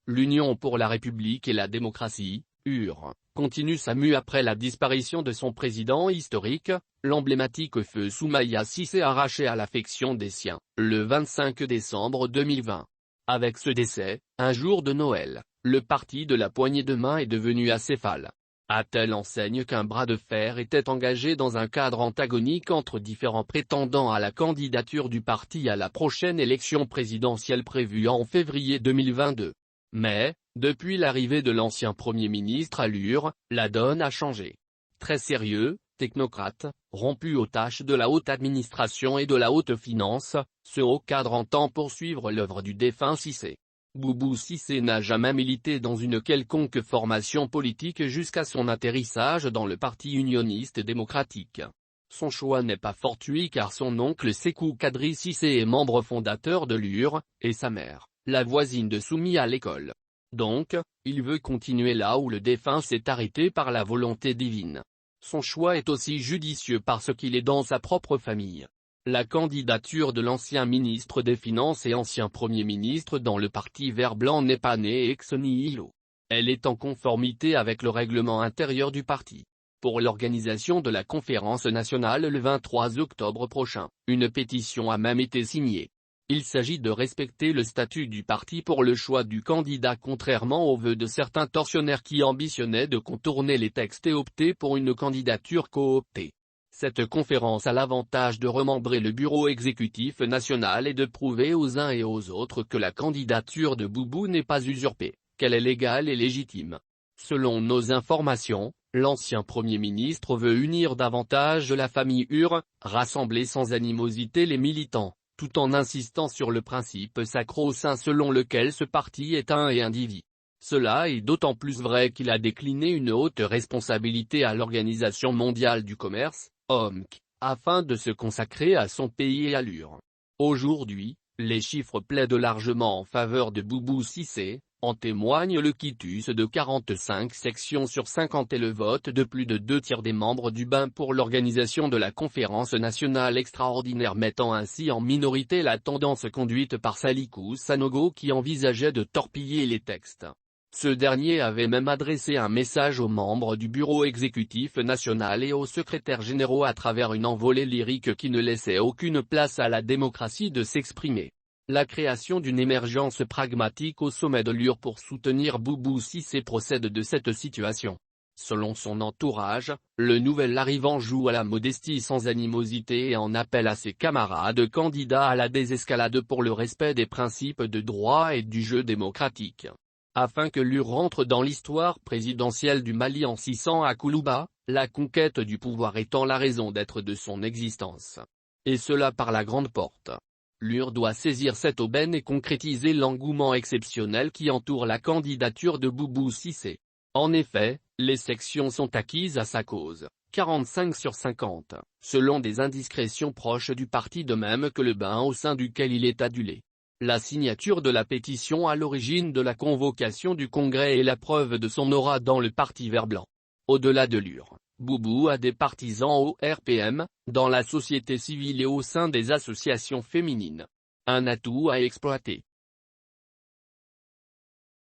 l'Union pour la République et la démocratie, UR, continue sa mue après la disparition de son président historique, l'emblématique feu Soumaïla Cissé arraché à l'affection des siens, le 25 décembre 2020. Avec ce décès, un jour de Noël, le parti de la poignée de main est devenu acéphale. À telle enseigne qu'un bras de fer était engagé dans un cadre antagonique entre différents prétendants à la candidature du parti à la prochaine élection présidentielle prévue en février 2022. Mais, depuis l'arrivée de l'ancien Premier ministre à l'UR, la donne a changé. Très sérieux, technocrate, rompu aux tâches de la haute administration et de la haute finance, ce haut cadre entend poursuivre l'œuvre du défunt Cissé. Boubou Cissé n'a jamais milité dans une quelconque formation politique jusqu'à son atterrissage dans le Parti unioniste démocratique. Son choix n'est pas fortuit car son oncle Sékou Kadri Cissé est membre fondateur de l'UR, et sa mère, la voisine de Soumi à l'école. Donc, il veut continuer là où le défunt s'est arrêté par la volonté divine. Son choix est aussi judicieux parce qu'il est dans sa propre famille. La candidature de l'ancien ministre des Finances et ancien Premier ministre dans le Parti Vert Blanc n'est pas née ex nihilo. Elle est en conformité avec le règlement intérieur du parti. Pour l'organisation de la conférence nationale le 23 octobre prochain, une pétition a même été signée. Il s'agit de respecter le statut du parti pour le choix du candidat contrairement aux vœux de certains tortionnaires qui ambitionnaient de contourner les textes et opter pour une candidature cooptée. Cette conférence a l'avantage de remembrer le bureau exécutif national et de prouver aux uns et aux autres que la candidature de Boubou n'est pas usurpée, qu'elle est légale et légitime. Selon nos informations, l'ancien Premier ministre veut unir davantage la famille UR, rassembler sans animosité les militants, tout en insistant sur le principe sacro-saint selon lequel ce parti est un et indivis. Cela est d'autant plus vrai qu'il a décliné une haute responsabilité à l'Organisation mondiale du commerce, OMC, afin de se consacrer à son pays et à l'UR. Aujourd'hui, les chiffres plaident largement en faveur de Boubou Cissé, en témoigne le quitus de 45 sections sur 50 et le vote de plus de 2/3 des membres du BIN pour l'organisation de la conférence nationale extraordinaire mettant ainsi en minorité la tendance conduite par Salikou Sanogo qui envisageait de torpiller les textes. Ce dernier avait même adressé un message aux membres du bureau exécutif national et aux secrétaires généraux à travers une envolée lyrique qui ne laissait aucune place à la démocratie de s'exprimer. La création d'une émergence pragmatique au sommet de l'UR pour soutenir Boubou Cissé procède de cette situation. Selon son entourage, le nouvel arrivant joue à la modestie sans animosité et en appelle à ses camarades candidats à la désescalade pour le respect des principes de droit et du jeu démocratique. Afin que l'UR rentre dans l'histoire présidentielle du Mali en 600 à Koulouba, la conquête du pouvoir étant la raison d'être de son existence. Et cela par la grande porte. L'UR doit saisir cette aubaine et concrétiser l'engouement exceptionnel qui entoure la candidature de Boubou Cissé. En effet, les sections sont acquises à sa cause, 45 sur 50, selon des indiscrétions proches du parti de même que le BIN au sein duquel il est adulé. La signature de la pétition à l'origine de la convocation du congrès est la preuve de son aura dans le parti vert blanc. Au-delà de l'UR, Boubou a des partisans au RPM, dans la société civile et au sein des associations féminines. Un atout à exploiter.